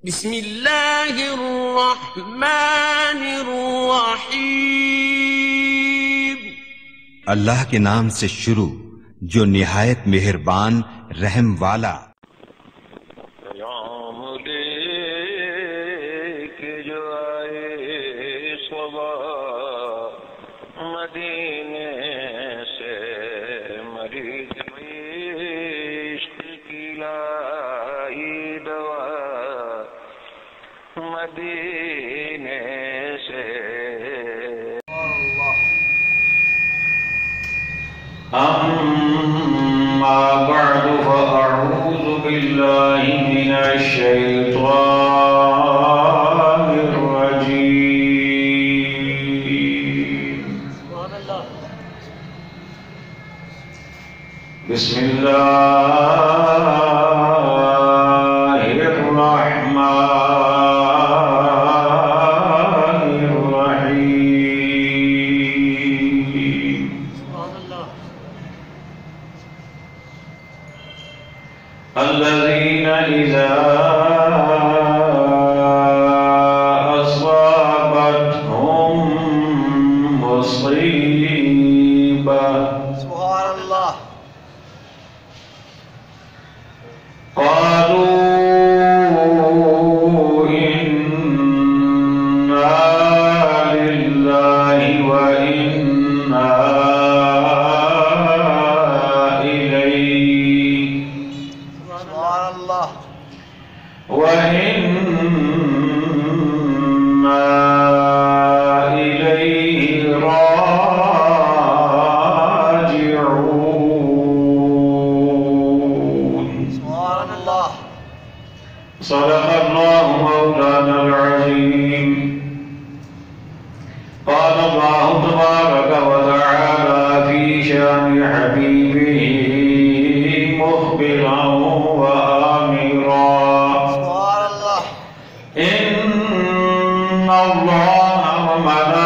بسم اللہ الرحمن الرحیم۔ اللہ کے نام سے شروع جو نہایت مہربان رحم والا۔ پیام لے کے جو آئے صبح مدینے سے، مریض عشق کی لائی دوا مدینے سے۔ أما بعد فأعوذ بالله من الشيطان الرجيم. بسم الله الرحمن الرحيم. الذين إذا أصابتهم مصيبة قالوا إنا لله وإنا إليه راجعون. سبحان الله. صدق الله مولانا العظيم. قال الله تبارك وتعالى في شان حبيبه مخبرا وآمرا: إن الله وملائكته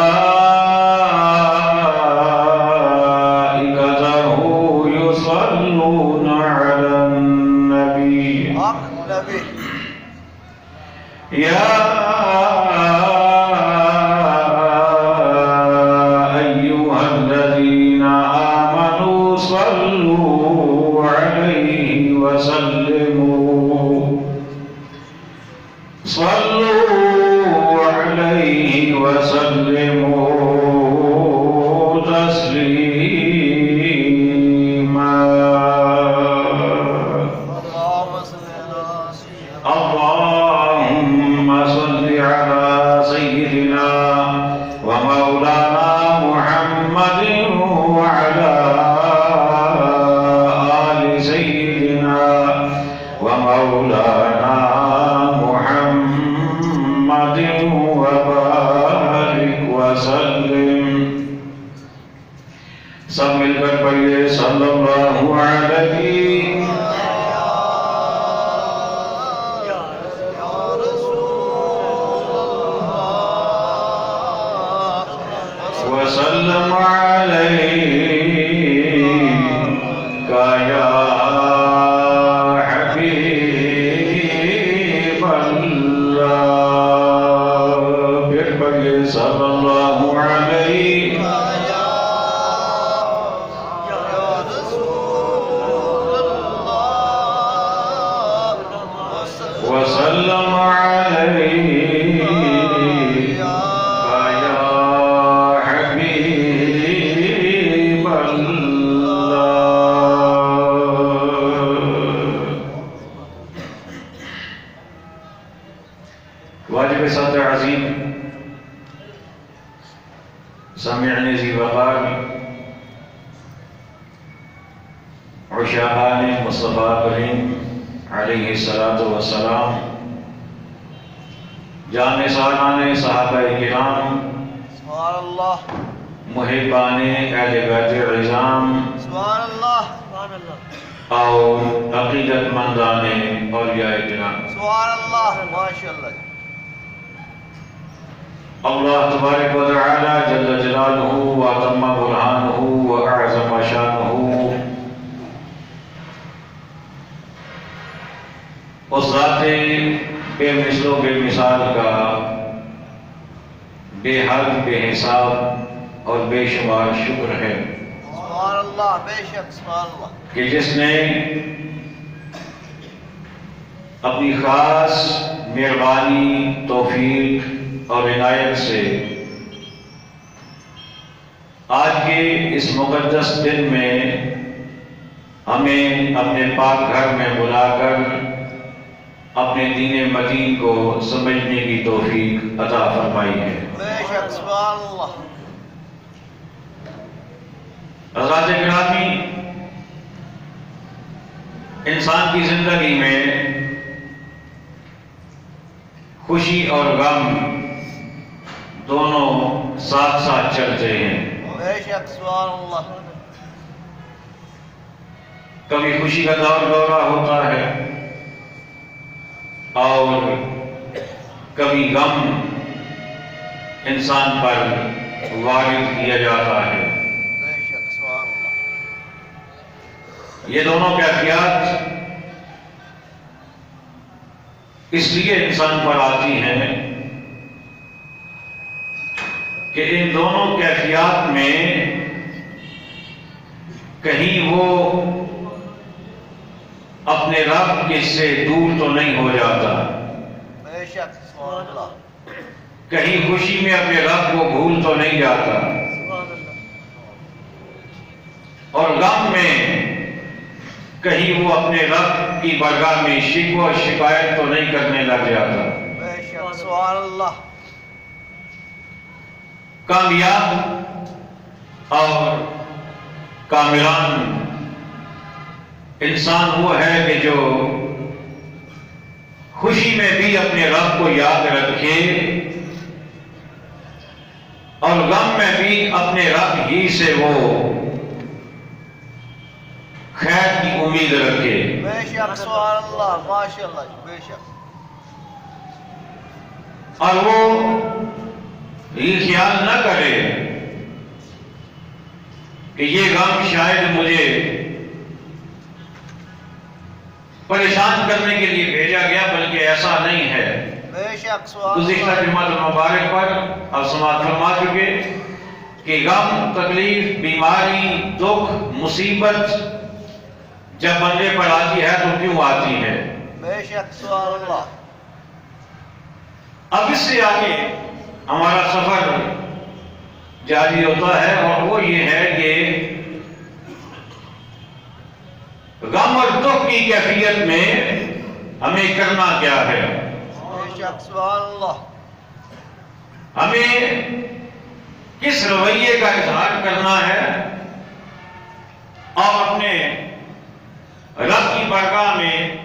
يصلون على النبي يا أيها الذين آمنوا صلوا عليه وسلموا تسليما. اللهم صل على سيدنا ومولانا محمد وعلى آل سيدنا ومولانا محمد وبارك وسلم. سب مل کر پڑھیے صلی اللہ علیہ وسلم علیک یا حبیب اللہ. پھر پڑھیے صلی اللہ علیہ وسلم علیک یا حبیب اللہ. واجب سطح عظیم سامعین ذی وقار عشاقان مصطفیٰ کریم علیہ السلام، جان سالان صحابہ کرام، محبان اہل بیت عظام اور عقیدت مندان اولیاء کرام. اللہ تبارک و تعالی جل جلالہ واتم برہانہ واعظم شانہ اس ذات بے مثل و بے مثال کا بے حد بے حساب اور بے شمار شکر ہے سبحان اللہ، بے شک سبحان اللہ، کہ جس نے اپنی خاص مہربانی، توفیق اور عنایت سے آج کے اس مقدس دن میں ہمیں اپنے پاک گھر میں بلا کر اپنے دین متین کو سمجھنے کی توفیق عطا فرمائی ہے۔ بے شک سبحان اللہ۔ حضرات گرامی، انسان کی زندگی میں خوشی اور غم دونوں ساتھ ساتھ چلتے ہیں۔ بے شک سبحان اللہ۔ کبھی خوشی کا دورہ ہوتا ہے اور کبھی غم انسان پر وارد کیا جاتا ہے۔ بے شک سبحان اللہ۔ یہ دونوں کیفیات اس لیے انسان پر آتی ہیں کہ ان دونوں کیفیات میں کہیں وہ اپنے رب سے دور تو نہیں ہو جاتا، بے شک سبحان اللہ۔ کہیں خوشی میں اپنے رب کو بھول تو نہیں جاتا، سبحان اللہ۔ اور غم میں کہیں وہ اپنے رب کی بارگاہ میں شکوہ اور شکایت تو نہیں کرنے لگ جاتا۔ بے شک سبحان اللہ۔ کامیاب اور کامران انسان وہ ہے کہ جو خوشی میں بھی اپنے رب کو یاد رکھے اور غم میں بھی اپنے رب ہی سے وہ خیر کی امید رکھے۔ بے شک سبحان اللہ، ماشاء اللہ، بے شک۔ اور وہ یہ خیال نہ کرے کہ یہ غم شاید مجھے پریشان کرنے کے لیے بھیجا گیا، بلکہ ایسا نہیں ہے۔ بے شک سبحان گزشتہ اللہ۔ جمعہ المبارک پر آپ سماعت فرما چکے کہ غم، تکلیف، بیماری، دکھ، مصیبت جب بندے پر آتی ہے تو کیوں آتی ہے؟ بے شک سبحان اللہ۔ اب اس سے آگے ہمارا سفر جاری ہوتا ہے اور وہ یہ ہے کہ غم اور دکھ کی کیفیت میں ہمیں کرنا کیا ہے۔ بے شک سبحان اللہ۔ ہمیں کس رویے کا اظہار کرنا ہے اور اپنے رب کی بارگاہ میں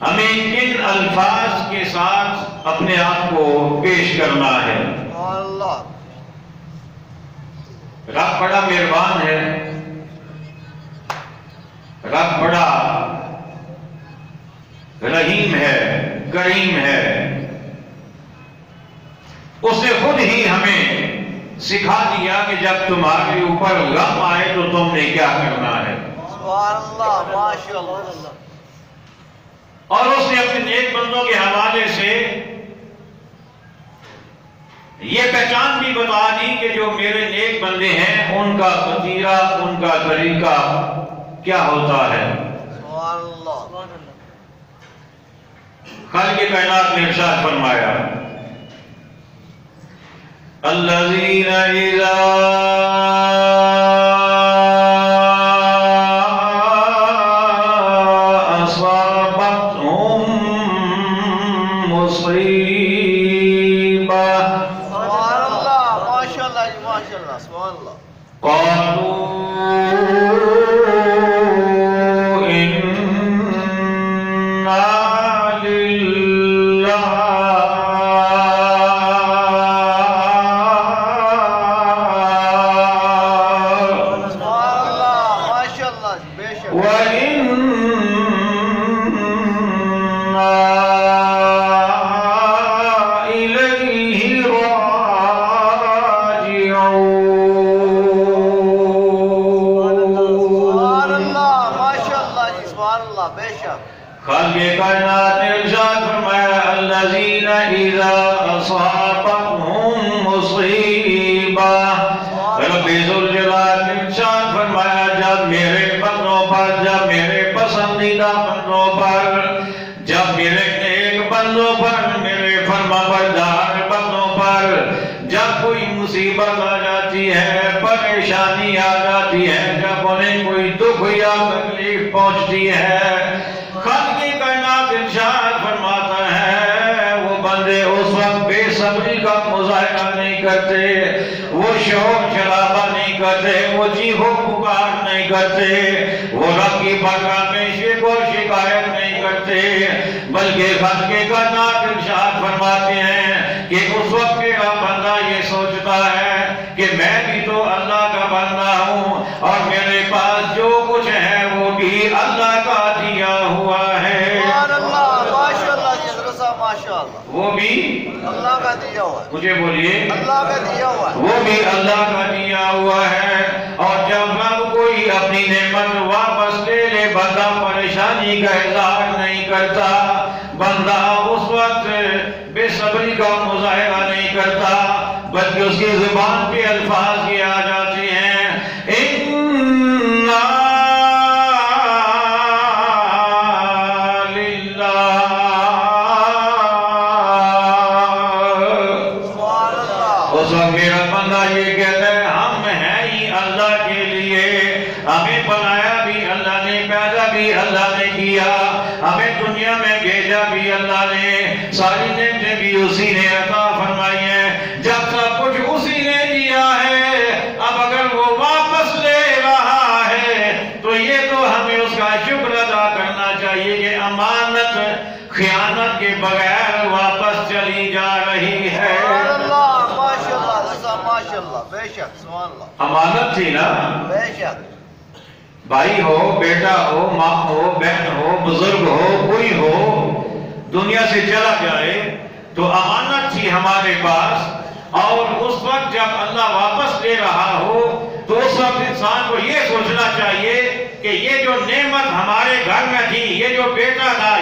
ہمیں کن الفاظ کے ساتھ اپنے آپ کو پیش کرنا ہے۔ سبحان اللہ۔ رب بڑا مہربان ہے، رب بڑا رحیم ہے، کریم ہے۔ اس نے خود ہی ہمیں سکھا دیا کہ جب تمہارے اوپر غم آئے تو تم نے کیا کرنا ہے۔ سبحان اللہ، ماشاء اللہ۔ اور اس نے اپنے نیک بندوں کے حوالے سے یہ پہچان بھی بتا دی کہ جو میرے نیک بندے ہیں ان کا وتیرہ، ان کا طریقہ کیا ہوتا ہے۔ سبحان اللہ۔ خالق کائنات نے ارشاد فرمایا الذین اذا اصابتهم مصیبہ سبحان اللہ، ماشاء اللہ، ماشاء اللہ، سبحان اللہ۔ قالوا الذین اذا اصابتهم مصیبہ۔ رب ذوالجلال نے ارشاد فرمایا جب میرے بندوں پر، جب میرے پسندیدہ بندوں پر، جب میرے نیک بندوں پر، میرے فرما بردار بندوں پر جب کوئی مصیبت آ جاتی ہے، پریشانی آ جاتی ہے، جب انہیں کوئی دکھ یا تکلیف پہنچتی ہے، خالق کائنات ارشاد فرماتا ہے وہ بندے اس وقت بے صبری کا مظاہرہ نہیں کرتے، وہ شور شرابہ نہیں کرتے، وہ چیخ و پکار نہیں کرتے، وہ رب کی بارگاہ میں شکوہ و شکایت نہیں کرتے، بلکہ خالق کائنات ارشاد فرماتے ہیں کہ اس وقت میرا بندہ یہ سوچتا ہے کہ میں بھی تو اللہ کا بندہ ہوں اور میرے پاس جو کچھ ہے وہ بھی اللہ کا دیا ہوا ہے۔ سبحان اللہ، ماشاءاللہ جی حضرت صاحب، ماشاءاللہ، وہ بھی اللہ کا دیا ہوا ہے، مجھے بولیے، اللہ کا دیا ہوا ہے، وہ بھی اللہ کا دیا ہوا ہے۔ اور جب رب کوئی اپنی نعمت واپس لے لے، بندہ پریشانی کا اظہار نہیں کرتا، بندہ اس وقت بے صبری کا مظاہرہ نہیں کرتا، بلکہ اس کی زبان پہ الفاظ یہ آ جاتے ہیں اس وقت میرا بندہ یہ کہتا ہے ہم ہیں ہی اللہ کے لیے، ہمیں بنایا بھی اللہ نے، پیدا بھی اللہ نے کیا، ہمیں دنیا میں بھیجا بھی اللہ نے، ساری نعمتیں بھی اسی نے عطا فرمائی ہیں، جب سب کچھ اسی نے دیا ہے، اب اگر وہ واپس لے رہا ہے تو یہ تو ہمیں اس کا شکر ادا کرنا چاہیے کہ امانت خیانت کے بغیر واپس چلی جا رہی ہے۔ سبحان اللہ، ماشاءاللہ حضرت صاحب، ماشاءاللہ، بے شک، سبحان اللہ، امانت تھی نا، بے شک، بھائی ہو، بیٹا ہو، ماں ہو، بہن ہو، بزرگ ہو، کوئی ہو دنیا سے چلا جائے تو امانت تھی ہمارے پاس، اور اس وقت جب اللہ واپس لے رہا ہو تو اس وقت انسان کو یہ سوچنا چاہیے کہ یہ جو نعمت ہمارے گھر میں تھی، یہ جو بیٹا تھا،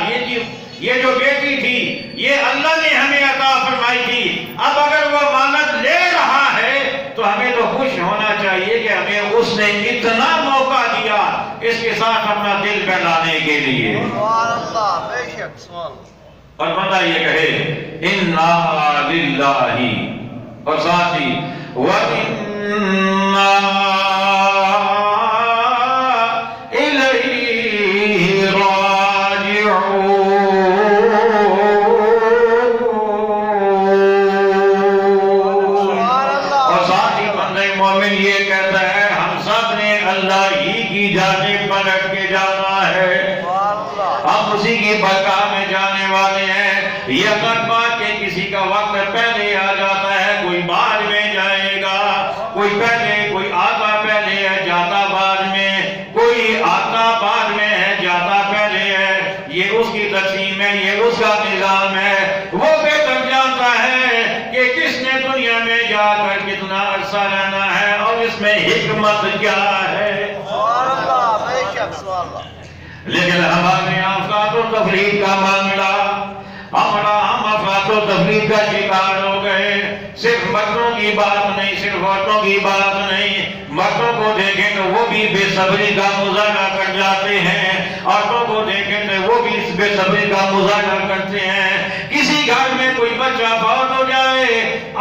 یہ جو بیٹی تھی، یہ اللہ نے ہمیں عطا فرمائی تھی، اب اگر وہ امانت لے رہا ہے تو ہمیں تو خوش ہونا چاہیے کہ ہمیں اس نے اتنا موقع دیا اس کے ساتھ اپنا دل بہلانے کے لیے۔ سبحان اللہ، بے شک، سبحان اللہ، اور بندہ یہ کہے اِنَّا لِلَّهِ، اور ساتھ ہی وَإِنَّا إِلَيْهِ رَاجِعُونَ، اور ساتھ ہی بندہ مومن یہ کہتا ہے ہم سب نے اللہ ہی کی جانب پلٹ کے جانا ہے، سبحان اللہ، ہم اسی کی برگاہ میں جانے والے ہیں۔ یہ تک بات کہ کسی کا وقت پہلے آ جاتا ہے، کوئی بعد میں جائے گا، کوئی پہلے، کوئی آتا پہلے ہے جاتا بعد میں، کوئی آتا بعد میں ہے جاتا پہلے ہے، یہ اس کی تقسیم ہے، یہ اس کا نظام ہے، وہ بہتر جانتا ہے کہ کس نے دنیا میں جا کر کتنا عرصہ رہنا ہے اور اس میں حکمت کیا ہے۔ سبحان اللہ، بے شک، سبحان اللہ، لیکن ہمارے افراد و تفریق کا معاملہ، ہم افراد و تفریق کا شکار ہو گئے، صرف مردوں کی بات نہیں، صرف عورتوں کی بات نہیں، مردوں کو دیکھیں تو وہ بھی بے صبری کا مظاہرہ کر جاتے ہیں، عورتوں کو دیکھیں تو وہ بھی بے صبری کا مظاہرہ کرتے ہیں، کسی گھر میں کوئی بچہ فوت ہو جائے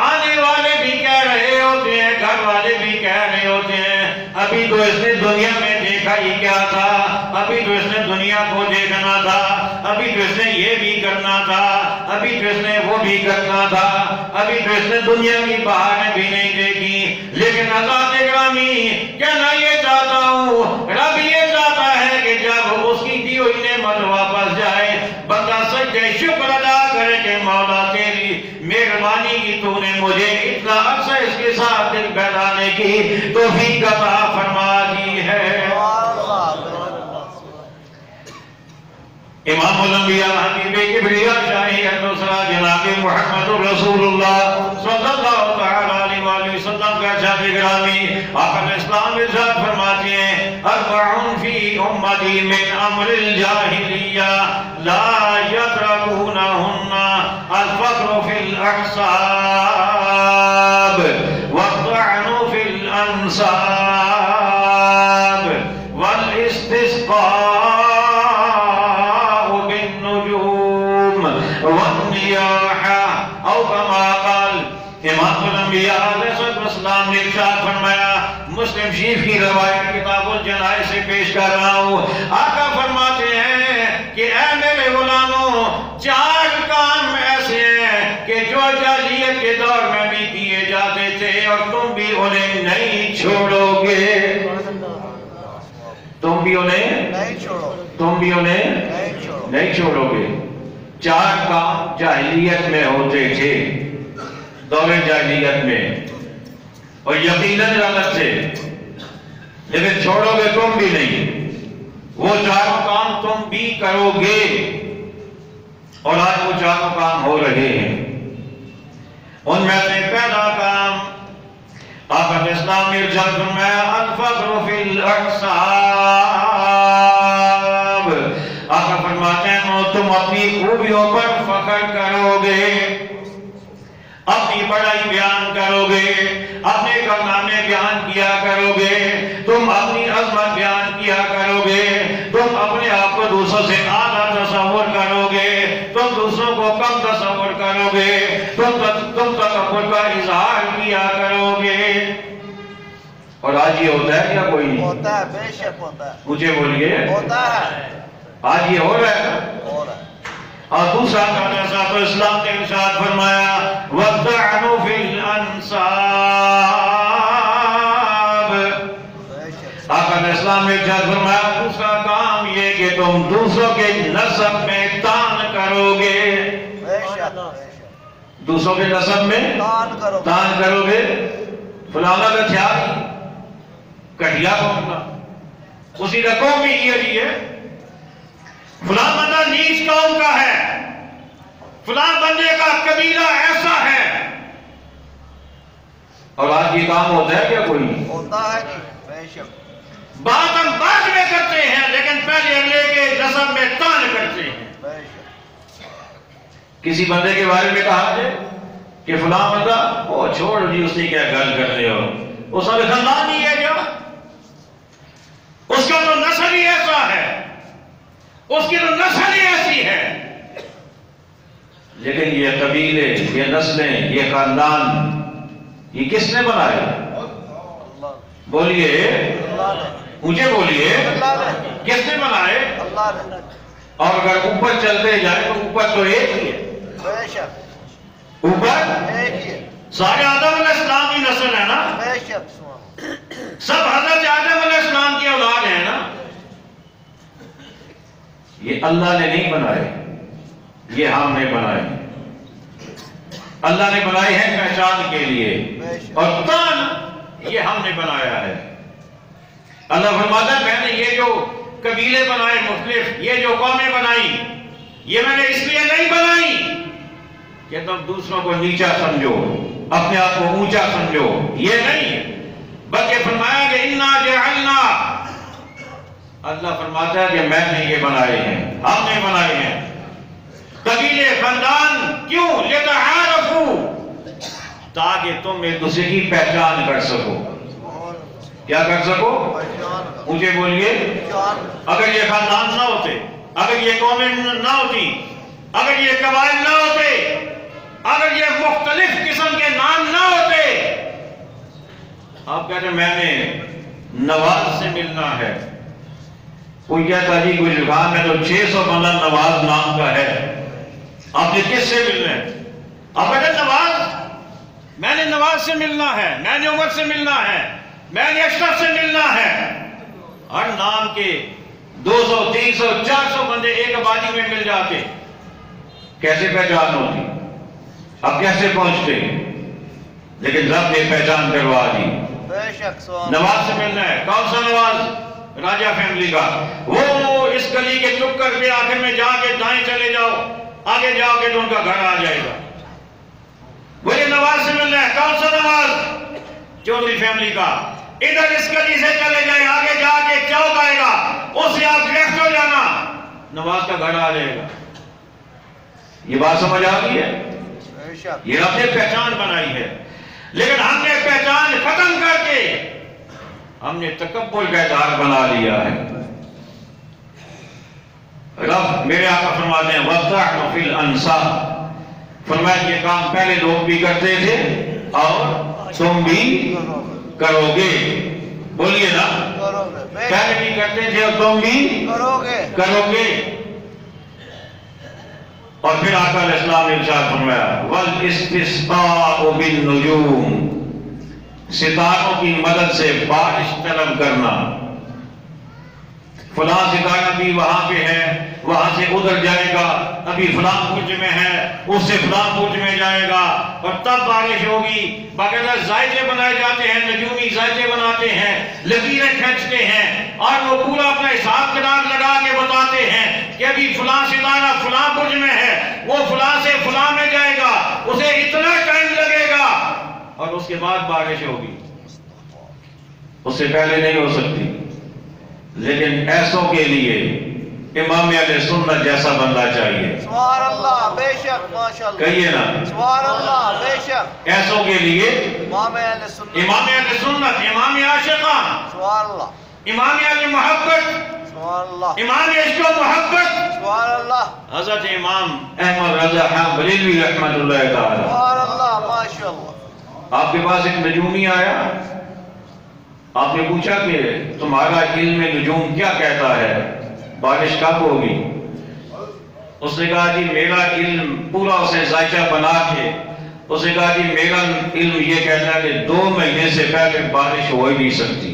آنے والے بھی کہہ رہے ہوتے ہیں، گھر والے بھی کہہ رہے ہوتے ہیں ابھی تو اس نے دنیا میں دیکھا ہی کیا تھا، ابھی تو اس نے دنیا کو دیکھنا تھا، ابھی تو اس نے یہ بھی کرنا تھا، ابھی تو اس نے وہ بھی کرنا تھا، ابھی تو اس نے دنیا کی بہاریں بھی نہیں دیکھی۔ لیکن اللہ گرامی کہنا یہ چاہتا ہوں، رب یہ چاہتا ہے کہ جب اس کی دی ہوئی نعمت واپس جائے بندہ سجدہ شکر ادا کرے کہ مولا تیری مہربانی کی تو نے مجھے اتنا عرصہ اس کے ساتھ دل بہلانے کی توفیق عطا فرما دی ہے۔ امام الانبیاء حبیب کبریا شاہی دوسرا جناب محمد رسول اللہ صلی اللہ تعالیٰ علیہ وآلہ وسلم کا ارشاد گرامی، آقا اسلام ارشاد فرماتے ہیں اربعون فی امتی من امر الجاہلیہ لا یترکونہن الفقر في الأحساب والطعن في الأنساب والاستسقاء بالنجوم والنياحة أو كما قال امام الانبیاء علیہ السلام نے ارشاد فرمایا، مسلم شریف کی روایت کتاب الجنائز سے پیش کر رہا ہوں، آقا فرماتے ہیں کہ اے میرے غلاموں، 4 کام ایسے ہیں کہ جو جاہلیت کے دور میں بھی کیے جاتے تھے اور تم بھی انہیں نہیں چھوڑو گے، تم بھی انہیں نہیں چھوڑو گے۔ 4 کام جاہلیت میں ہوتے تھے، دور جاہلیت میں، اور یقیناً غلط تھے، لیکن چھوڑو گے تم بھی نہیں، وہ 4 کام تم بھی کرو گے، اور آج وہ 4 کام ہو رہے ہیں۔ ان میں سے پہلا کام آقا اسلام نے ارشاد فرمایا، الفقر فی الاحساب، آقا فرماتے ہیں تم اپنی خوبیوں پر فخر کرو گے، اپنی بڑائی بیان کرو گے، اپنے کارنامے بیان کیا کرو گے، تم اپنی عظمت بیان کیا کرو گے، تم اپنے آپ کو دوسروں سے اعلیٰ تصور کرو گے، تم دوسروں کو کم تصور کرو گے، تم تکبر کا اظہار کیا کرو گے۔ اور آج یہ ہوتا ہے کیا؟ کوئی نہیں ہوتا ہے، بے شک ہوتا ہے، مجھے بولیے، ہوتا ہے، آج یہ ہو رہا ہے؟ ہو رہا ہے۔ اور دوسرا کام اسلام نے ارشاد فرمایا، وَالطَّعْنُ فِي الْأَنْسَابِ، آقا اسلام نے ارشاد فرمایا دوسرا کام یہ کہ تم دوسروں کے نسب میں طعن کرو گے، بے شک دوسروں کے نسب میں طعن کرو گے، فلانا کا تھیار کٹیا قوم، اسی کا قوم بھی یہ ہے، فلاں بندہ نیچ قوم کا ہے، فلاں بندے کا قبیلہ ایسا ہے، اور آج یہ کام ہوتا ہے کیا؟ کوئی نہیں ہوتا ہے، بے شک بات ہم بعد میں کرتے ہیں، لیکن پہلے اگلے کے نسب میں طعن کرتے ہیں۔ بے شک کسی بندے کے بارے میں کہا جائے کہ فلاں بندہ، وہ چھوڑ جی اس نے کیا گل کر رہے ہو، اس کا خاندان ہی ہے کیا، اس کا تو نسل ہی ایسا ہے، اس کی تو نسل ہی ایسی ہے، لیکن یہ قبیلے، یہ نسلیں، یہ خاندان، یہ کس نے بنائے؟ بولیے، مجھے بولیے، کس نے بنائے؟ اللہ نے، اور اگر اوپر چلتے جائے تو اوپر تو ایک ہی ہے، بے شک اوپر ایک ہی ہے، سارے آدم علیہ السلام کی نسل ہے نا، بے شک سب حضرت آدم علیہ السلام کی اولاد ہیں نا، یہ اللہ نے نہیں بنائے، یہ ہم نے بنائے، اللہ نے بنائے ہیں پہچان کے لیے، اور طعن یہ ہم نے بنایا ہے۔ اللہ فرماتا ہے میں نے یہ جو قبیلے بنائے مختلف، یہ جو قومیں بنائی، یہ میں نے اس لیے نہیں بنائی کہ تم دوسروں کو نیچا سمجھو، اپنے آپ کو اونچا سمجھو، یہ نہیں، بلکہ فرمایا کہ اِنَّا جَعَلْنَا، اللہ فرماتا ہے کہ میں نے یہ بنائے ہیں، ہم نے بنائے ہیں قبیلے، خاندان، کیوں؟ لِتَعَارَفُوا، تاکہ تم ایک دوسرے کی پہچان کر سکو، کیا کر سکو؟ مجھے بولیے، اگر یہ خاندان نہ ہوتے، اگر یہ قومیں نہ ہوتی، اگر یہ قبائل نہ ہوتے، اگر یہ مختلف قسم کے نام نہ ہوتے، آپ کہتے ہیں میں نے نواز سے ملنا ہے، کوئی کہتا جی کوئی زبان میں تو 600 بندہ نواز نام کا ہے، آپ نے کس سے ملنا ہے؟ آپ کہتے ہیں نواز، میں نے نواز سے ملنا ہے، میں نے عمر سے ملنا ہے، میں نے اشرف سے ملنا ہے، ہر نام کے 200 300 400 بندے ایک آبادی میں مل جاتے، کیسے پہچان ہوتی؟ اب کیسے پہنچتے؟ لیکن رب نے پہچان کروا دی، نواز سے ملنا ہے، کون سا نواز؟ راجہ فیملی کا، وہ اس گلی کے چکر پہ آخر میں جا کے دائیں چلے جاؤ، آگے جاؤ کہ تو ان کا گھر آ جائے گا، مجھے نواز سے ملنا ہے، کون سا نواز؟ چودھری فیملی کا، ادھر اس گلی سے چلے جائے، آگے جا کے چوک آئے گا، اس سے آپ لیفٹ ہو جانا، نواز کا گھر آ جائے گا۔ یہ بات سمجھ آ گئی ہے؟ بے شک یہ رب نے پہچان بنائی ہے، لیکن ہم نے پہچان ختم کر کے ہم نے تکبر کا اظہار بنا لیا ہے۔ رب میرے آقا فرماتے ہیں وَالطَّعْنُ فِي الْأَنْسَابِ، فرمایا یہ کام پہلے لوگ بھی کرتے تھے اور تم بھی کرو گے، بولیے نا، کرو گے بے پہلے بھی کرتے تھے اور تم بھی کرو گے کرو گے۔ اور پھر آقا علیہ السلام نے ارشاد فرمایا وَالْإِسْتِسْقَاءُ بِالنُّجُومِ، ستاروں کی مدد سے بارش طلب کرنا، فلاں ستارہ بھی وہاں پہ ہے، وہاں سے ادھر جائے گا، ابھی فلاں برج میں ہے، اس سے فلاں برج میں جائے گا اور تب بارش ہوگی۔ باقاعدہ ذائقے بنائے جاتے ہیں، نجومی ذائقے بناتے ہیں، لکیریں کھینچتے ہیں اور وہ پورا اپنا حساب کتاب لگا کے بتاتے ہیں کہ ابھی فلاں ستارہ فلاں برج میں ہے، وہ فلاں سے فلاں میں جائے گا، اسے اتنا ٹائم لگے گا اور اس کے بعد بارش ہوگی، اس سے پہلے نہیں ہو سکتی۔ لیکن ایسوں کے لیے امام اہل سنت جیسا بندہ چاہیے، سبحان اللہ بے شک ماشاءاللہ کہیے نا، سبحان اللہ بے شک ایسوں کے لیے امام اہل سنت امام اہل سنت، امام عاشقان، سبحان اللہ امام اہل محبت، سبحان اللہ امام عشق و محبت، سبحان اللہ حضرت امام احمد رضا خان بریلوی رحمۃ اللہ تعالی۔ سبحان اللہ ماشاءاللہ آپ کے پاس ایک نجومی آیا، آپ نے پوچھا کہ تمہارا علم نجوم کیا کہتا ہے، بارش کب ہوگی؟ اس نے کہا جی میرا علم پورا، اسے ذائقہ بنا کے اس نے کہا جی میرا علم یہ کہتا ہے کہ 2 مہینے سے پہلے بارش ہو ہی نہیں سکتی۔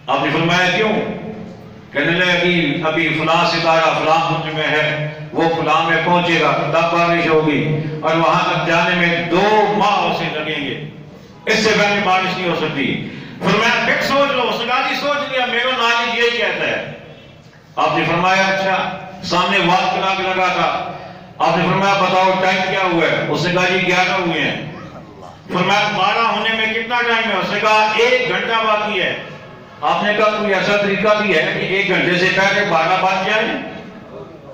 آپ نے فرمایا کیوں؟ کہنے لگے ابھی فلاں ستارہ فلاں برج میں ہے، وہ فلاں میں پہنچے گا تب بارش ہوگی، اور وہاں تک جانے میں 2 ماہ اسے لگیں گے، اس سے پہلے بارش نہیں ہو سکتی۔ فرمایا پھر سوچ لو، اس نے کہا جی سوچ لیا، میرا نالج یہی کہتا ہے۔ آپ نے فرمایا اچھا، سامنے وقت کلاک لگا تھا، آپ نے فرمایا بتاؤ ٹائم کیا ہوا ہے؟ اس نے کہا جی 11 ہوئے ہیں۔ فرمایا 12 ہونے میں کتنا ٹائم ہے؟ اس نے کہا 1 گھنٹہ باقی ہے۔ آپ نے کہا کوئی ایسا طریقہ بھی ہے کہ 1 گھنٹے سے پہلے 12 بج جائیں؟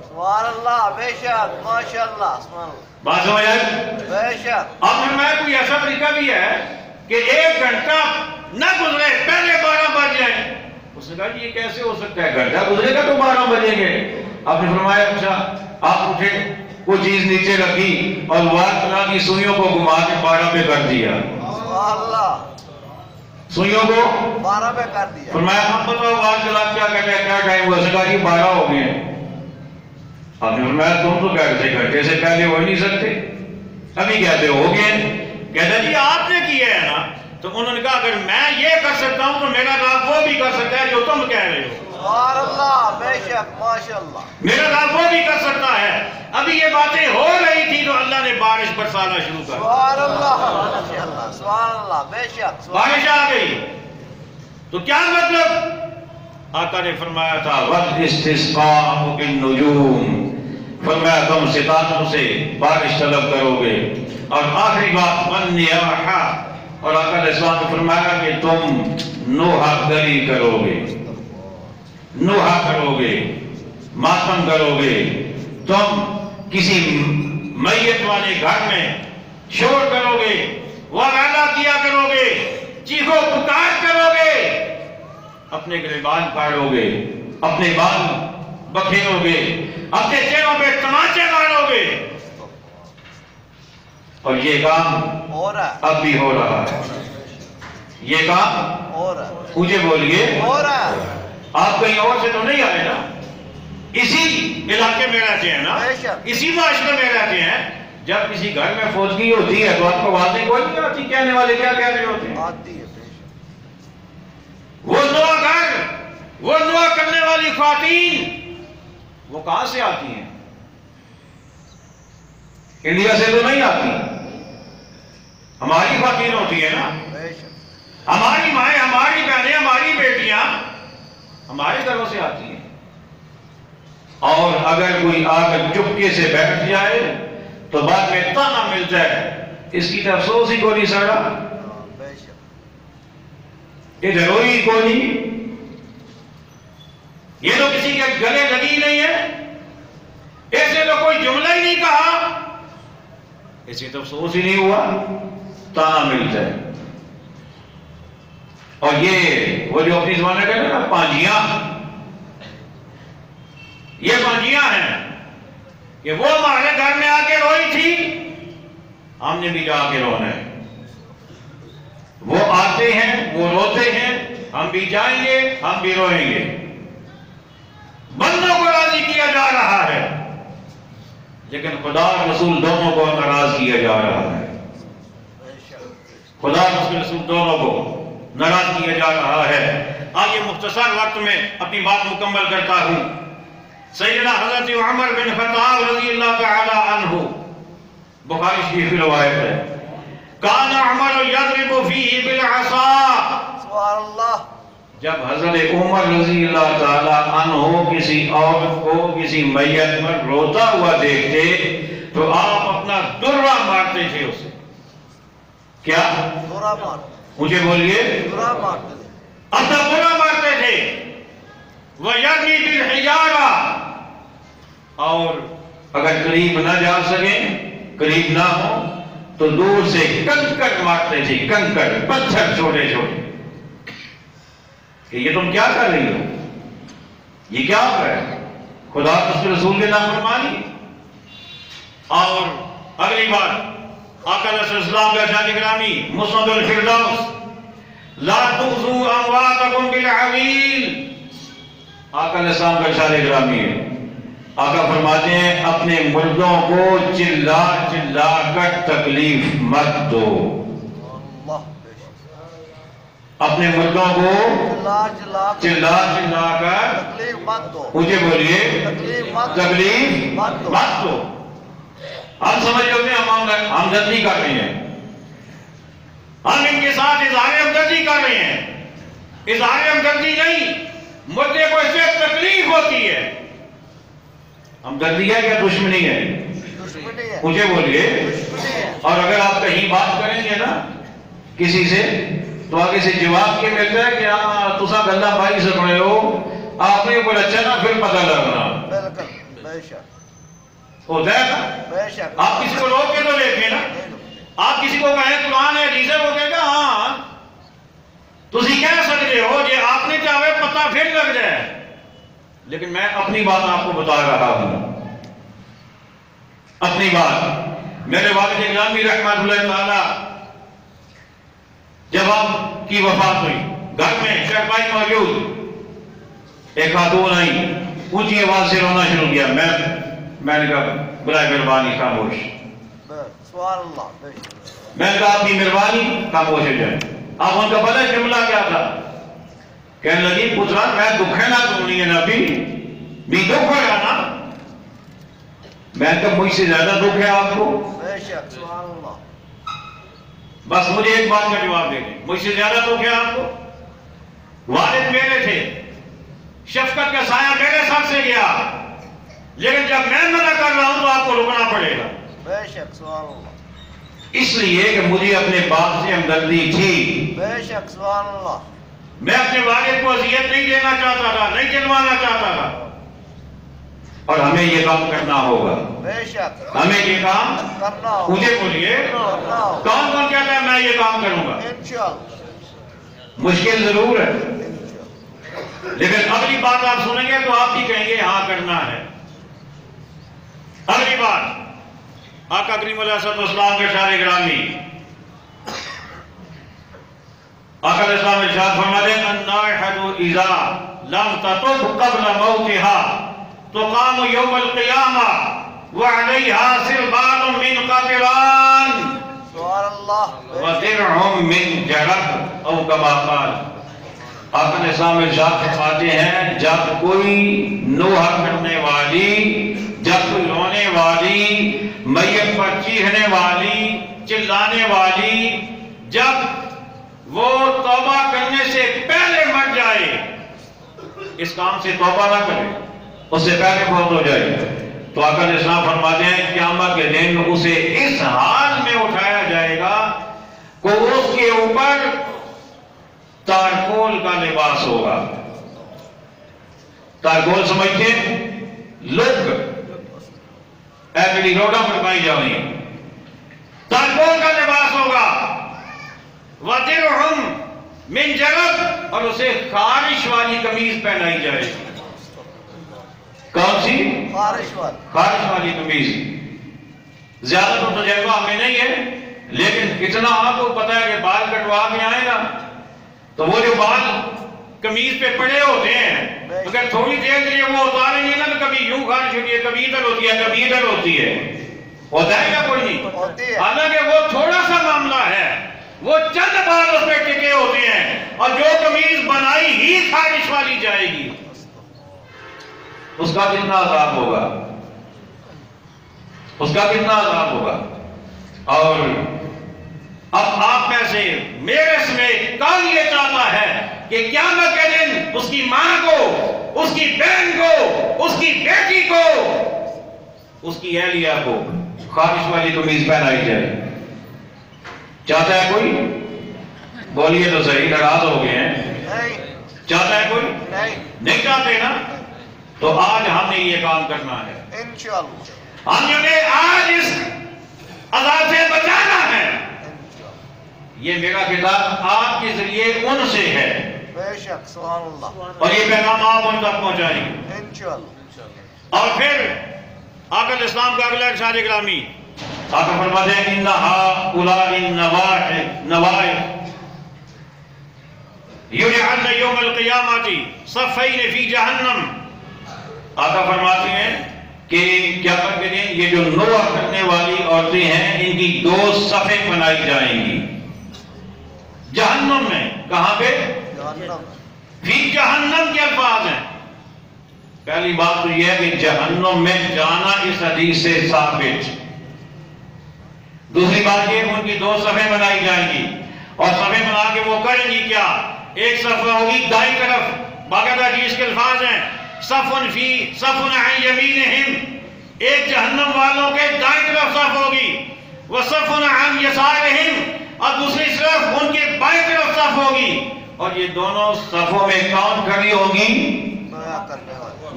سبحان اللہ بے شک ماشاءاللہ سبحان اللہ بات سمجھ آئی؟ بے شک آپ فرمایا کوئی ایسا طریقہ بھی ہے کہ 1 گھنٹہ نہ گزرے پہلے 12 بج جائیں؟ اس نے کہا جی یہ کیسے ہو سکتا ہے، گھنٹہ گزرے گا تو 12 بجیں گے۔ آپ نے فرمایا اچھا، آپ اٹھے، وہ چیز نیچے رکھی اور وار کلا کی سوئیوں کو گھما کے 12 پہ کر دیا، سبحان اللہ سوئیوں کو 12 پہ کر دیا۔ فرمایا آپ بتاؤ وار کلا کیا کہتے ہیں، کیا ٹائم ہوا؟ اس نے کہا جی 12 ہو گئے ہیں۔ آپ نے فرمایا تم تو کہتے تھے گھنٹے سے پہلے ہو نہیں سکتے، ابھی کہتے ہو گئے ہیں۔ کہتے جی آپ نے کیا ہے نا، تو انہوں نے کہا اگر میں یہ کر سکتا ہوں تو میرا رب وہ بھی کر سکتا ہے جو تم کہہ رہے ہو۔ سبحان اللہ بے شک ماشاءاللہ میرا رب وہ بھی کر سکتا ہے۔ ابھی یہ باتیں ہو رہی تھی تو اللہ نے بارش برسانا شروع کر دی، سبحان اللہ ماشاءاللہ سبحان اللہ بے شک بارش آ گئی۔ تو کیا مطلب؟ آقا نے فرمایا تھا وَالْإِسْتِسْقَاءُ بِالنُّجُومِ، فرمایا تم ستاروں سے بارش طلب کرو گے۔ اور آخری بات وَالنِّيَاحَةِ، اور آقا علیہ السلام نے فرمایا کہ تم نوحہ گری کرو گے، نوحہ کرو گے، ماتم کرو گے، تم کسی میت والے گھر میں شور کرو گے، وغیرہ کیا کرو گے، چیخو پکار کرو گے، اپنے گریبان پاڑو گے، اپنے بال بکھیرو گے، اپنے چہروں پہ تماچے مارو گے۔ اور یہ کام ہو رہا ہے اب بھی ہو رہا ہے، یہ کام ہو رہا ہے مجھے بولیے، ہو رہا ہے آپ کہیں اور سے تو نہیں آئے نا، اسی علاقے میں رہتے ہیں نا، بے شک۔ اسی معاشرے میں رہتے ہیں۔ جب کسی گھر میں فوتگی ہوتی ہے تو آپ کو واضح کوئی نہیں آتی، کہنے والے کیا کہہ رہے ہوتے ہیں؟ آتی ہے بے شک وہ دعا گھر، وہ دعا کرنے والی خواتین، وہ کہاں سے آتی ہیں؟ انڈیا سے تو نہیں آتی، ہماری خواتین ہوتی ہے نا، بے شک ہماری مائیں، ہماری بہنیں، ہماری بیٹیاں ہمارے گھروں سے آتی ہیں۔ اور اگر کوئی آ کر چپکے سے بیٹھ جائے تو بعد میں تانا ملتا ہے اس کی تو افسوس ہی کوئی نہیں سڑا، بے شک ادھر ہوئی کوئی نہیں، یہ تو کسی کے گلے لگی نہیں ہے، ایسے تو کوئی جملہ ہی نہیں کہا، ایسے تو افسوس ہی نہیں ہوا، تانا ملتا ہے۔ اور یہ وہ جو اپنی زبان میں کہتے ہیں نا پانجیاں، یہ پانجیاں ہیں کہ وہ ہمارے گھر میں آ کے روئی تھی، ہم نے بھی جا کے رونا ہے۔ وہ آتے ہیں، وہ روتے ہیں، ہم بھی جائیں گے، ہم بھی روئیں گے۔ بندوں کو راضی کیا جا رہا ہے، لیکن خدا اور رسول دونوں کو ناراض کیا جا رہا ہے۔ خدا اور رسول دونوں کو ناراض کیا جا رہا ہے۔ آئیے مختصر وقت میں اپنی بات مکمل کرتا ہوں۔ سیدنا حضرت عمر بن خطاب رضی اللہ تعالی عنہ، بخاری شریف کی روایت ہے، کان عمر یضرب فیہ بالعصا، سبحان اللہ، جب حضرت عمر رضی اللہ تعالی عنہ کسی عورت کو کسی میت پر روتا ہوا دیکھتے تو آپ اپنا درہ مارتے تھے اسے۔ کیا؟ برا مار، مجھے بولیے، برا مارتے تھے، اپنا درہ مارتے تھے۔ وَيَرْمِي بِالْحِجَارَةِ، اور اگر قریب نہ جا سکیں، قریب نہ ہو تو دور سے کنکر مارتے تھے، کنکر، پتھر چھوٹے چھوٹے، کہ یہ تم کیا کر رہی ہو، یہ کیا کر رہے ہیں، خدا اس کے رسول کے نام فرمانی۔ اور اگلی بات آقا علیہ السلام کا ارشاد گرامی مسند الفردوس، لا تؤذوا امواتکم بالعویل، آقا علیہ السلام کا ارشاد گرامی ہے، آقا فرماتے ہیں اپنے مردوں کو چلا چلا کر تکلیف مت دو، اللہ بے شک، اپنے مردوں کو چلا چلا چلا چلا کر تکلیف مت دو، مجھے بولیے تکلیف مت تکلیف مت دو۔ ہم سمجھ ہوتے ہیں ہم ہمدردی کر رہے ہیں، ہم ان کے ساتھ اظہار ہمدردی کر رہے ہیں، اظہار ہمدردی نہیں، مردے کو اس سے تکلیف ہوتی ہے۔ ہمدردی ہے یا دشمنی ہے؟ دشمنی ہے، مجھے بولیے۔ دشمنی ہے، اور اگر آپ کہیں بات کریں گے نا کسی سے تو آگے سے جواب یہ ملتا ہے کہ ہاں تسا گلا بھائی سے پڑے ہو، آپ نے کوئی اچھا نا پھر پتہ لگنا، بالکل بے شک، ہوتا ہے نا۔ بے شک، آپ کسی کو روک کے تو دیکھیں نا، آپ کسی کو کہیں قرآن ہے حدیث ہے، وہ کہے گا ہاں تسی کہہ سکتے ہو جی آپ نے چاہے پتہ پھر لگ جائے، لیکن میں اپنی بات آپ کو بتا رہا ہوں، اپنی بات۔ میرے والد گرامی رحمت اللہ تعالی جب آپ کی وفات ہوئی، گھر میں چرپائی موجود، ایک خاتون آئی، اونچی آواز سے رونا شروع کیا، میں نے کہا برائے مہربانی خاموش، سبحان اللہ بے شک، میں نے کہا آپ کی مہربانی خاموش ہو جائے۔ آپ ان کا پتہ جملہ کیا تھا؟ کہنے لگی پترا میں دکھے نہ تمہیں ہے نبی، بھی دکھ ہو جانا۔ میں نے کہا مجھ سے زیادہ دکھ ہے آپ کو؟ بے شک، سبحان اللہ، بس مجھے ایک بات کا جواب دے دیں، مجھ سے زیادہ دکھ ہے آپ کو؟ والد میرے تھے، شفقت کا سایہ میرے سر سے گیا، لیکن جب میں منع کر رہا ہوں تو آپ کو رکنا پڑے گا۔ بے شک، سبحان اللہ، اس لیے کہ مجھے اپنے باپ سے ہمدردی تھی، بے شک، سبحان اللہ، میں اپنے والد کو اذیت نہیں دینا چاہتا تھا، نہیں دلوانا چاہتا تھا، اور ہمیں یہ کام کرنا ہوگا، بے شک، ہمیں یہ کام کرنا ہو، مجھے بولیے کرنا ہو، کون کون کہتا ہے میں یہ کام کروں گا؟ انشاءاللہ، مشکل ضرور ہے، انشاءاللہ، لیکن اگلی بات آپ سنیں گے تو آپ بھی کہیں گے ہاں کرنا ہے۔ اگلی بات آقا کریم علیہ السلام کے ارشاد گرامی، آقا علیہ السلام ارشاد فرماتے ہیں النائحۃ اذا لم تتب قبل موتها تقام یوم القیامہ وعلیہا سربال من قطران سبحان اللہ، وَدِرْعُمْ مِنْ جَرَبْ او کما قال۔ آقا علیہ السلام ارشاد فرماتے ہیں جب کوئی نوحہ کرنے والی، جب کوئی رونے والی، میت پر چیخنے والی، چلانے والی، جب وہ توبہ کرنے سے پہلے مر جائے، اس کام سے توبہ نہ کرے، اس سے پہلے فوت ہو جائے، تو آقا علیہ السلام فرماتے ہیں قیامت کے دن اسے اس حال میں اٹھایا جائے گا کہ اس کے اوپر تارکول کا لباس ہوگا۔ تارکول سمجھتے ہیں؟ لوگ اے میری روڈا فرمائی جاؤں ترکول کا لباس ہوگا وَدِرْهُمْ مِنْ جَرَب اور اسے خارش والی قمیض پہنائی جائے گی. کون سی؟ خارش والی قمیض. زیادہ تو تجربہ ہمیں نہیں ہے لیکن اتنا آپ کو پتا ہے کہ بال کٹوا کے آئے نا تو وہ جو بال قمیض پہ پڑے ہوتے ہیں اگر تھوڑی دیر کے لیے وہ اتاریں گے نا تو کبھی یوں خارش ہوتی ہے کبھی ادھر ہوتی ہے کبھی ادھر ہوتی ہے. ہوتا ہے کیا کوئی نہیں؟ حالانکہ وہ تھوڑا سا معاملہ ہے وہ چند بال اس پہ ٹکے ہوتے ہیں اور جو قمیض بنائی ہی خارش والی جائے گی اس کا کتنا عذاب ہوگا اس کا کتنا عذاب ہوگا. اور اب آپ میں سے میرے سمیت کون یہ چاہتا ہے کہ قیامت کے دن اس کی ماں کو اس کی بہن کو اس کی بیٹی کو اس کی اہلیہ کو خارش والی قمیض پہنائی جائے؟ چاہتا ہے کوئی؟ بولیے تو صحیح، ناراض ہو گئے ہیں. چاہتا ہے کوئی؟ نہیں چاہتے نا. تو آج ہم نے یہ کام کرنا ہے انشاءاللہ. ہم نے آج اس عذاب سے بچانا ہے. یہ میرا کتاب آپ کے ذریعے ان سے ہے بے شک سبحان اللہ اور یہ پیغام آپ ان تک پہنچائیں گے انشاءاللہ. اور پھر آقا اسلام کا اگلا ارشاد گرامی آقا فرماتے ہیں انہا اولئک النوائح یجعلن یوم القیامت صفین فی جہنم. آقا فرماتے ہیں کہ قیامت کے دن یہ جو نوح کرنے والی عورتیں ہیں ان کی 2 صفیں بنائی جائیں گی جہنم میں. کہاں پہ؟ فی جہنم کے الفاظ ہیں. پہلی بات تو یہ ہے کہ جہنم میں جانا اس حدیث سے ثابت. دوسری بات یہ ان کی 2 صفیں بنائی جائیں گی اور صفیں بنا کے وہ کریں گی کیا؟ ایک صفحہ ہوگی دائیں طرف باقاعدہ حدیث کے الفاظ ہیں صفن عن یمینہم ایک جہنم والوں کے دائیں طرف صف ہوگی وصفن عن یسارہم اور دوسری طرف ان کے بائیں طرف صف ہوگی اور یہ دونوں صفوں میں کون کھڑی ہوگی؟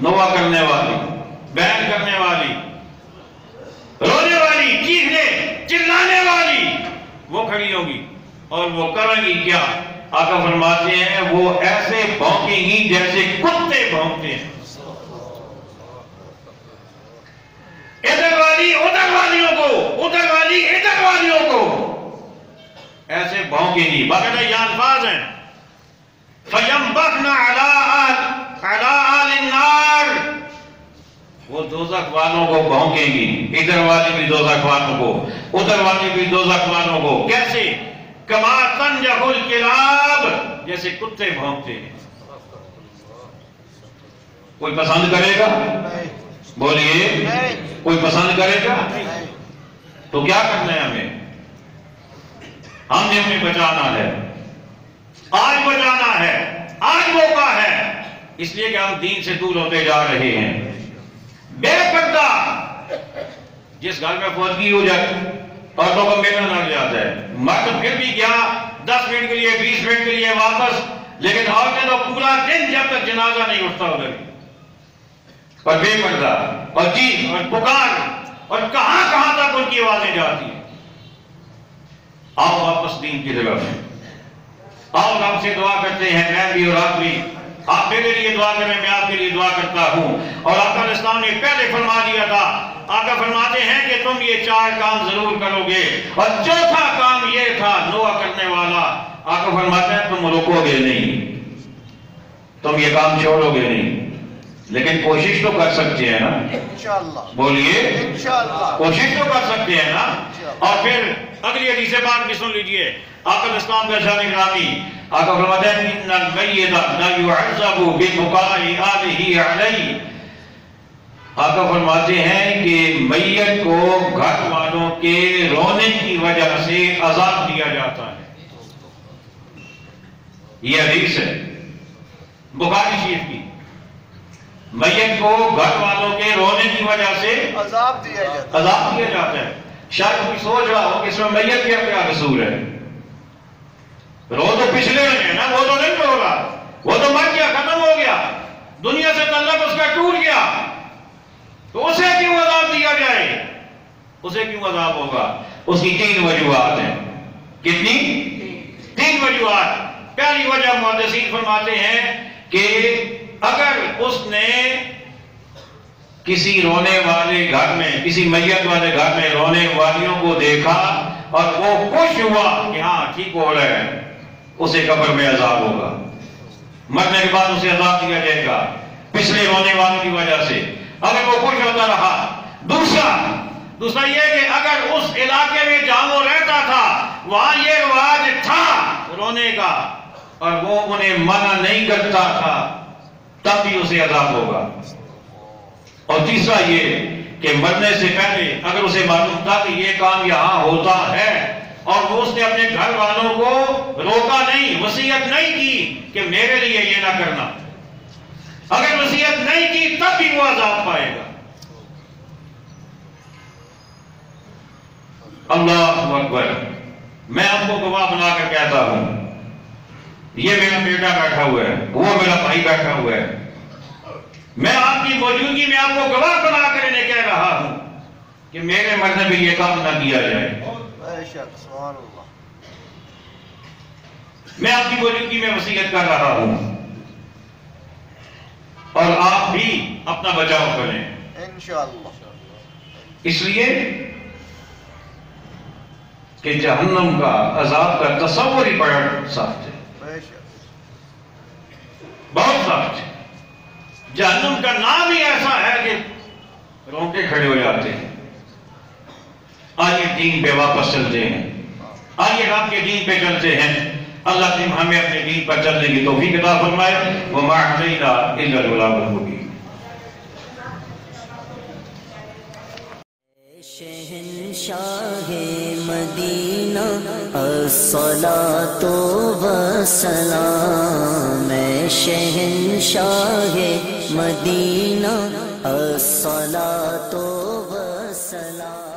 نوح کرنے والی بیان کرنے والی رونے والی چیخنے چلانے والی وہ کھڑی ہوگی اور وہ کریں گی کیا؟ آقا فرماتے ہیں وہ ایسے بھونکیں گی جیسے کتے بھونکتے ہیں. ادھر والی ادھر والیوں کو ادھر والی ادھر والیوں کو ایسے بھونکیں گی. باقاعدہ یہ الفاظ ہیں فَيَنْبَخْنَ عَلَىٰ آلِ النَّارِ وہ دوزخ والوں کو بھونکیں گی. ادھر والی بھی دوزخ والوں کو ادھر والی بھی دوزخ والوں کو. کیسے؟ کما تنجح الکلاب جیسے کتے بھونکتے ہیں. کوئی پسند کرے گا؟ بولیے کوئی پسند کرے گا؟ تو کیا کرنا ہے ہمیں؟ ہم نے ہمیں بچانا ہے. آج بچانا ہے. آج موقع ہے. اس لیے کہ ہم دین سے دور ہوتے جا رہے ہیں. بے پردہ جس گھر میں فوتگی ہو جائے عورتوں کا میلہ لگ جاتا ہے. مرد پھر بھی کیا 10 منٹ کے لیے 20 منٹ کے لیے واپس لیکن عورتیں تو پورا دن جب تک جنازہ نہیں اٹھتا ادھر اور بے پردہ اور چیخ اور پکار اور کہاں کہاں تک ان کی آوازیں جاتی ہیں. آؤ واپس دین کی طرف. آؤ رب سے دعا کرتے ہیں میں بھی اور آپ بھی. آپ میرے لیے دعا کریں میں آپ کے لیے دعا کرتا ہوں. اور آقا اسلام نے پہلے فرما دیا تھا. آقا فرماتے ہیں کہ تم یہ 4 کام ضرور کرو گے اور چوتھا کام یہ تھا نوح کرنے والا. آقا فرماتے ہیں تم رکو گے نہیں تم یہ کام چھوڑو گے نہیں لیکن کوشش تو کر سکتے ہیں نا انشاءاللہ. بولیے انشاءاللہ کوشش تو کر سکتے ہیں نا. اور پھر اگلی حدیث پاک بھی سن لیجئے. آقا اسلام کا شان گرامی آقا فرماتے ہیں ان المیت لا يعذب ببكاء آلہ علیہ. آقا فرماتے ہیں کہ میت کو گھر والوں کے رونے کی وجہ سے عذاب دیا جاتا ہے. یہ حدیث ہے بخاری شریف کی. میت کو گھر والوں کے رونے کی وجہ سے عذاب دیا جاتا ہے. شاید کوئی سوچ رہا ہو کہ اس میں میت کیا کیا قصور ہے. رو تو پچھلے میں ہے نا وہ تو نہیں رو رہا وہ تو مر گیا ختم ہو گیا دنیا سے تعلق اس کا ٹوٹ گیا تو اسے کیوں عذاب دیا جائے؟ اسے کیوں عذاب ہوگا؟ اس کی 3 وجوہات ہیں. کتنی؟ 3 وجوہات. پہلی وجہ محدثین فرماتے ہیں کہ اگر اس نے کسی رونے والے گھر میں، کسی میت والے گھر میں رونے والیوں کو دیکھا اور وہ خوش ہوا کہ ہاں ٹھیک ہو رہا ہے، اسے قبر میں عذاب ہوگا. مرنے کے بعد اسے عذاب دیا جائے گا پچھلے رونے والوں کی وجہ سے، اگر وہ خوش ہوتا رہا. دوسرا یہ کہ اگر اس علاقے میں جہاں وہ رہتا تھا وہاں یہ رواج تھا رونے کا اور وہ انہیں منع نہیں کرتا تھا، تب بھی اسے عذاب ہوگا. اور تیسرا یہ کہ مرنے سے پہلے اگر اسے معلوم تھا کہ یہ کام یہاں ہوتا ہے اور وہ اس نے اپنے گھر والوں کو روکا نہیں، وصیت نہیں کی کہ میرے لیے یہ نہ کرنا، اگر وصیت نہیں کی تب بھی وہ عذاب پائے گا. اللہ اکبر. میں آپ کو گواہ بنا کر کہتا ہوں، یہ میرا بیٹا بیٹھا ہوا ہے، وہ میرا بھائی بیٹھا ہوا ہے، میں آپ کی موجودگی میں آپ کو گواہ بنا کر انہیں کہہ رہا ہوں کہ میرے مرنے میں یہ کام نہ کیا جائے. بے شک سبحان اللہ. میں آپ کی موجودگی میں وصیت کر رہا ہوں اور آپ بھی اپنا بچاؤ کریں انشاءاللہ. اس لیے کہ جہنم کا عذاب کا تصور ہی بڑا سخت ہے، بے شک بہت سخت ہے. جہنم کا نام ہی ایسا ہے کہ رونگٹے کھڑے ہو جاتے ہیں. آئیے دین پہ واپس چلتے ہیں، آئیے رب کے دین پہ چلتے ہیں. اللہ تعالی ہمیں اپنے دین پر چلنے کی توفیق عطا فرمائے. وما علینا الا البلاغ المبین. شہنشاہ مدینہ الصلاۃ والسلام، شہنشاہ مدینہ الصلاۃ والسلام.